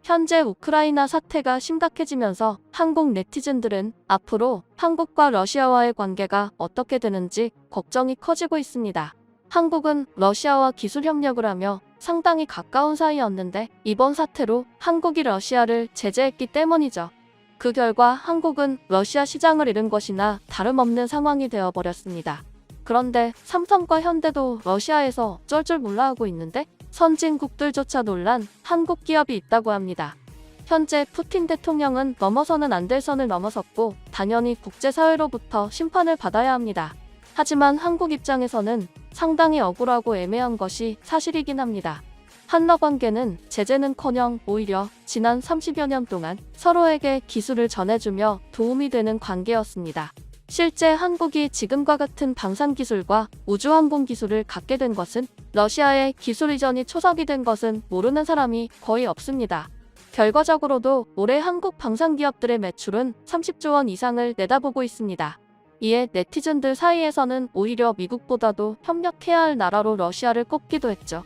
현재 우크라이나 사태가 심각해지면서 한국 네티즌들은 앞으로 한국과 러시아와의 관계가 어떻게 되는지 걱정이 커지고 있습니다. 한국은 러시아와 기술 협력을 하며 상당히 가까운 사이였는데 이번 사태로 한국이 러시아를 제재했기 때문이죠. 그 결과 한국은 러시아 시장을 잃은 것이나 다름없는 상황이 되어버렸습니다. 그런데 삼성과 현대도 러시아에서 어쩔 줄 몰라 하고 있는데 선진국들조차 놀란 한국 기업이 있다고 합니다. 현재 푸틴 대통령은 넘어서는 안 될 선을 넘어섰고 당연히 국제사회로부터 심판을 받아야 합니다. 하지만 한국 입장에서는 상당히 억울하고 애매한 것이 사실이긴 합니다. 한러 관계는 제재는커녕 오히려 지난 30여 년 동안 서로에게 기술을 전해주며 도움이 되는 관계였습니다. 실제 한국이 지금과 같은 방산기술과 우주항공기술을 갖게 된 것은 러시아의 기술 이전이 초석이 된 것은 모르는 사람이 거의 없습니다. 결과적으로도 올해 한국 방산기업들의 매출은 30조 원 이상을 내다보고 있습니다. 이에 네티즌들 사이에서는 오히려 미국보다도 협력해야 할 나라로 러시아를 꼽기도 했죠.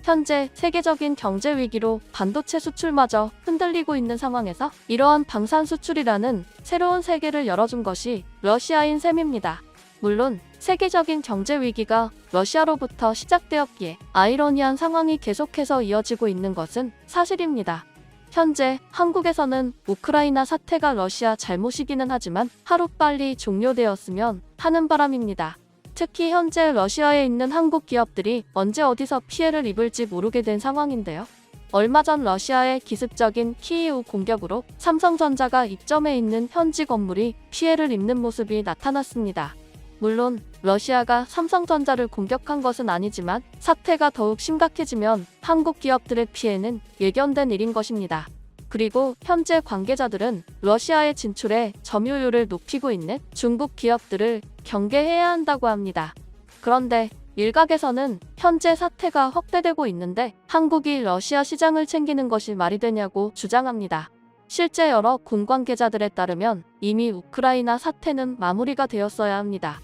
현재 세계적인 경제 위기로 반도체 수출마저 흔들리고 있는 상황에서 이러한 방산 수출이라는 새로운 세계를 열어준 것이 러시아인 셈입니다. 물론 세계적인 경제 위기가 러시아로부터 시작되었기에 아이러니한 상황이 계속해서 이어지고 있는 것은 사실입니다. 현재 한국에서는 우크라이나 사태가 러시아 잘못이기는 하지만 하루빨리 종료되었으면 하는 바람입니다. 특히 현재 러시아에 있는 한국 기업들이 언제 어디서 피해를 입을지 모르게 된 상황인데요. 얼마 전 러시아의 기습적인 키이우 공격으로 삼성전자가 입점해 있는 현지 건물이 피해를 입는 모습이 나타났습니다. 물론 러시아가 삼성전자를 공격한 것은 아니지만 사태가 더욱 심각해지면 한국 기업들의 피해는 예견된 일인 것입니다. 그리고 현재 관계자들은 러시아의 진출에 점유율을 높이고 있는 중국 기업들을 경계해야 한다고 합니다. 그런데 일각에서는 현재 사태가 확대되고 있는데 한국이 러시아 시장을 챙기는 것이 말이 되냐고 주장합니다. 실제 여러 공관계자들에 따르면 이미 우크라이나 사태는 마무리가 되었어야 합니다.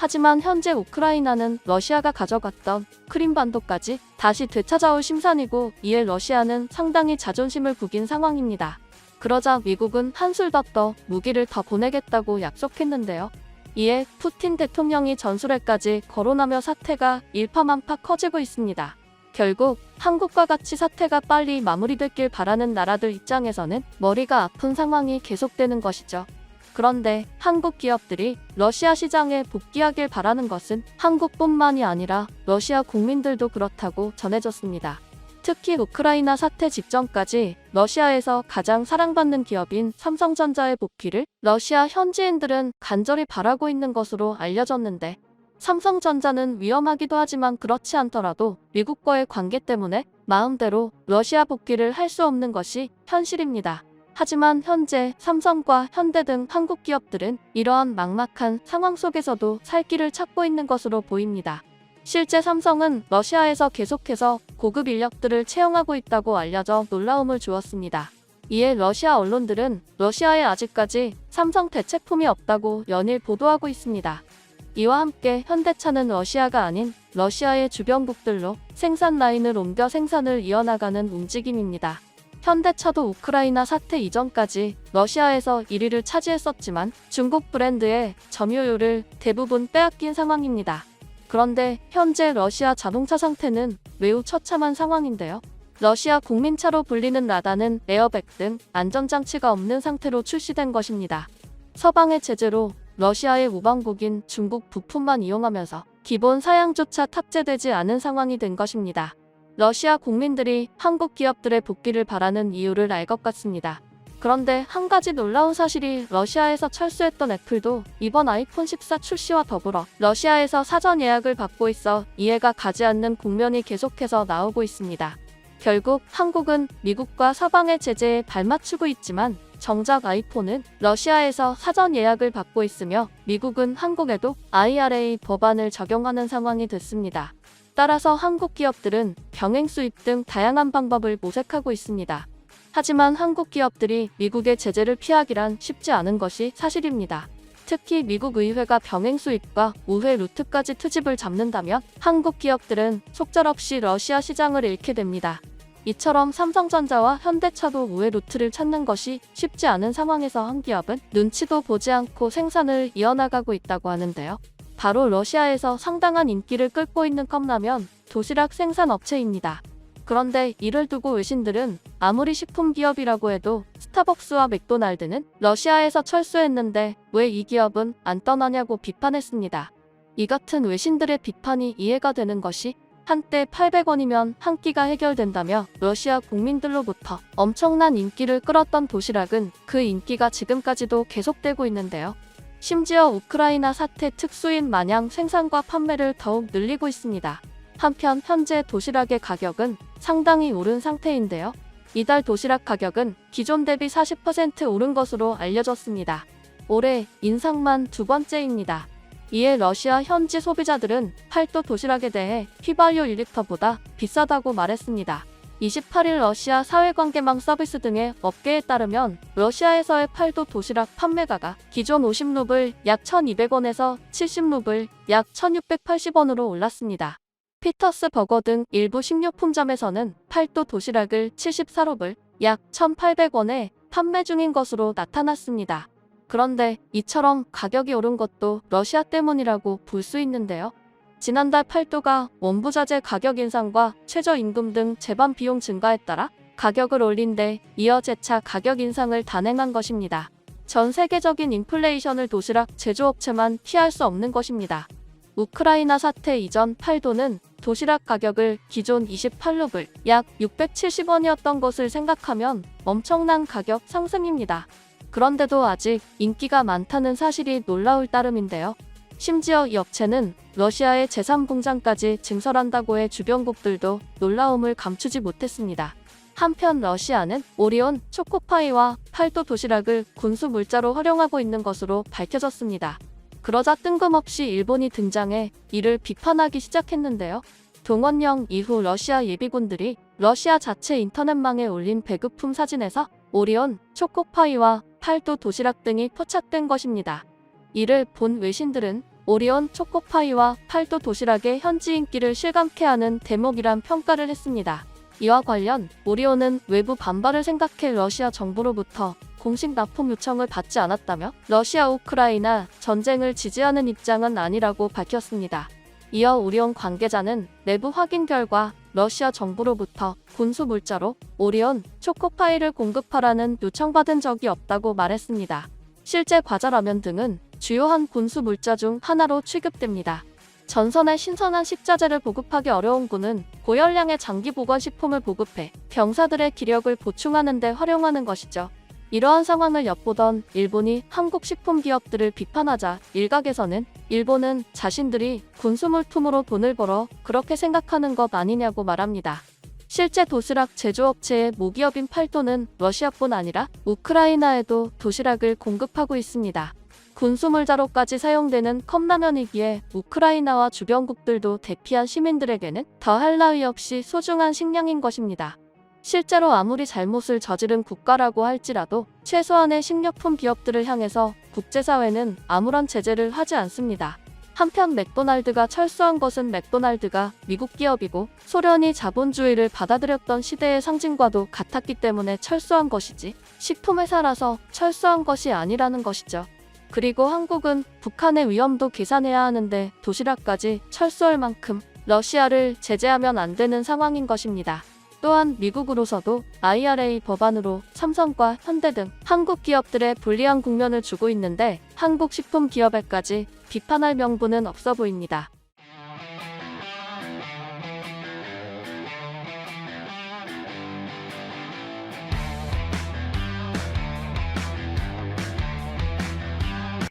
하지만 현재 우크라이나는 러시아가 가져갔던 크림반도까지 다시 되찾아올 심산이고 이에 러시아는 상당히 자존심을 구긴 상황입니다. 그러자 미국은 한술 더 떠 무기를 더 보내겠다고 약속했는데요. 이에 푸틴 대통령이 전술회까지 거론하며 사태가 일파만파 커지고 있습니다. 결국 한국과 같이 사태가 빨리 마무리됐길 바라는 나라들 입장에서는 머리가 아픈 상황이 계속되는 것이죠. 그런데 한국 기업들이 러시아 시장에 복귀하길 바라는 것은 한국뿐만이 아니라 러시아 국민들도 그렇다고 전해졌습니다. 특히 우크라이나 사태 직전까지 러시아에서 가장 사랑받는 기업인 삼성전자의 복귀를 러시아 현지인들은 간절히 바라고 있는 것으로 알려졌는데 삼성전자는 위험하기도 하지만 그렇지 않더라도 미국과의 관계 때문에 마음대로 러시아 복귀를 할 수 없는 것이 현실입니다. 하지만 현재 삼성과 현대 등 한국 기업들은 이러한 막막한 상황 속에서도 살 길을 찾고 있는 것으로 보입니다. 실제 삼성은 러시아에서 계속해서 고급 인력들을 채용하고 있다고 알려져 놀라움을 주었습니다. 이에 러시아 언론들은 러시아에 아직까지 삼성 대체품이 없다고 연일 보도하고 있습니다. 이와 함께 현대차는 러시아가 아닌 러시아의 주변국들로 생산 라인을 옮겨 생산을 이어나가는 움직임입니다. 현대차도 우크라이나 사태 이전까지 러시아에서 1위를 차지했었지만 중국 브랜드의 점유율을 대부분 빼앗긴 상황입니다. 그런데 현재 러시아 자동차 상태는 매우 처참한 상황인데요. 러시아 국민차로 불리는 라다는 에어백 등 안전장치가 없는 상태로 출시된 것입니다. 서방의 제재로 러시아의 우방국인 중국 부품만 이용하면서 기본 사양조차 탑재되지 않은 상황이 된 것입니다. 러시아 국민들이 한국 기업들의 복귀를 바라는 이유를 알 것 같습니다. 그런데 한 가지 놀라운 사실이 러시아에서 철수했던 애플도 이번 아이폰 14 출시와 더불어 러시아에서 사전 예약을 받고 있어 이해가 가지 않는 국면이 계속해서 나오고 있습니다. 결국 한국은 미국과 서방의 제재에 발맞추고 있지만 정작 아이폰은 러시아에서 사전 예약을 받고 있으며 미국은 한국에도 IRA 법안을 적용하는 상황이 됐습니다. 따라서 한국 기업들은 병행 수입 등 다양한 방법을 모색하고 있습니다. 하지만 한국 기업들이 미국의 제재를 피하기란 쉽지 않은 것이 사실입니다. 특히 미국 의회가 병행 수입과 우회 루트까지 트집을 잡는다면 한국 기업들은 속절없이 러시아 시장을 잃게 됩니다. 이처럼 삼성전자와 현대차도 우회 루트를 찾는 것이 쉽지 않은 상황에서 한 기업은 눈치도 보지 않고 생산을 이어나가고 있다고 하는데요. 바로 러시아에서 상당한 인기를 끌고 있는 컵라면 도시락 생산 업체입니다. 그런데 이를 두고 외신들은 아무리 식품 기업이라고 해도 스타벅스와 맥도날드는 러시아에서 철수했는데 왜 이 기업은 안 떠나냐고 비판했습니다. 이 같은 외신들의 비판이 이해가 되는 것이 한때 800원이면 한 끼가 해결된다며 러시아 국민들로부터 엄청난 인기를 끌었던 도시락은 그 인기가 지금까지도 계속되고 있는데요. 심지어 우크라이나 사태 특수인 마냥 생산과 판매를 더욱 늘리고 있습니다. 한편 현재 도시락의 가격은 상당히 오른 상태인데요. 이달 도시락 가격은 기존 대비 40% 오른 것으로 알려졌습니다. 올해 인상만 두 번째입니다. 이에 러시아 현지 소비자들은 팔도 도시락에 대해 휘발유 1리터보다 비싸다고 말했습니다. 28일 러시아 사회관계망 서비스 등의 업계에 따르면 러시아에서의 팔도 도시락 판매가가 기존 50루블 약 1,200원에서 70루블 약 1,680원으로 올랐습니다. 피터스 버거 등 일부 식료품점에서는 팔도 도시락을 74루블 약 1,800원에 판매 중인 것으로 나타났습니다. 그런데 이처럼 가격이 오른 것도 러시아 때문이라고 볼 수 있는데요. 지난달 팔도가 원부자재 가격 인상과 최저임금 등 제반 비용 증가에 따라 가격을 올린 데 이어 재차 가격 인상을 단행한 것입니다. 전 세계적인 인플레이션을 도시락 제조업체만 피할 수 없는 것입니다. 우크라이나 사태 이전 팔도는 도시락 가격을 기존 28루블 약 670원이었던 것을 생각하면 엄청난 가격 상승입니다. 그런데도 아직 인기가 많다는 사실이 놀라울 따름인데요. 심지어 이 업체는 러시아의 제3공장까지 증설한다고 해 주변국들도 놀라움을 감추지 못했습니다. 한편 러시아는 오리온 초코파이와 팔도 도시락을 군수 물자로 활용하고 있는 것으로 밝혀졌습니다. 그러자 뜬금없이 일본이 등장해 이를 비판하기 시작했는데요. 동원령 이후 러시아 예비군들이 러시아 자체 인터넷망에 올린 배급품 사진에서 오리온 초코파이와 팔도 도시락 등이 포착된 것입니다. 이를 본 외신들은 오리온 초코파이와 팔도 도시락의 현지 인기를 실감케 하는 대목이란 평가를 했습니다. 이와 관련 오리온은 외부 반발을 생각해 러시아 정부로부터 공식 납품 요청을 받지 않았다며 러시아 우크라이나 전쟁을 지지하는 입장은 아니라고 밝혔습니다. 이어 오리온 관계자는 내부 확인 결과 러시아 정부로부터 군수 물자로 오리온 초코파이를 공급하라는 요청받은 적이 없다고 말했습니다. 실제 과자라면 등은 주요한 군수 물자 중 하나로 취급됩니다. 전선에 신선한 식자재를 보급하기 어려운 군은 고열량의 장기 보관 식품을 보급해 병사들의 기력을 보충하는 데 활용하는 것이죠. 이러한 상황을 엿보던 일본이 한국 식품 기업들을 비판하자 일각에서는 일본은 자신들이 군수물품으로 돈을 벌어 그렇게 생각하는 것 아니냐고 말합니다. 실제 도시락 제조업체의 모기업인 팔도는 러시아뿐 아니라 우크라이나에도 도시락을 공급하고 있습니다. 군수물자로까지 사용되는 컵라면이기에 우크라이나와 주변국들도 대피한 시민들에게는 더할 나위 없이 소중한 식량인 것입니다. 실제로 아무리 잘못을 저지른 국가라고 할지라도 최소한의 식료품 기업들을 향해서 국제사회는 아무런 제재를 하지 않습니다. 한편 맥도날드가 철수한 것은 맥도날드가 미국 기업이고 소련이 자본주의를 받아들였던 시대의 상징과도 같았기 때문에 철수한 것이지 식품회사라서 철수한 것이 아니라는 것이죠. 그리고 한국은 북한의 위험도 계산해야 하는데 도시락까지 철수할 만큼 러시아를 제재하면 안 되는 상황인 것입니다. 또한 미국으로서도 IRA 법안으로 삼성과 현대 등 한국 기업들의 불리한 국면을 주고 있는데 한국 식품 기업에까지 비판할 명분은 없어 보입니다.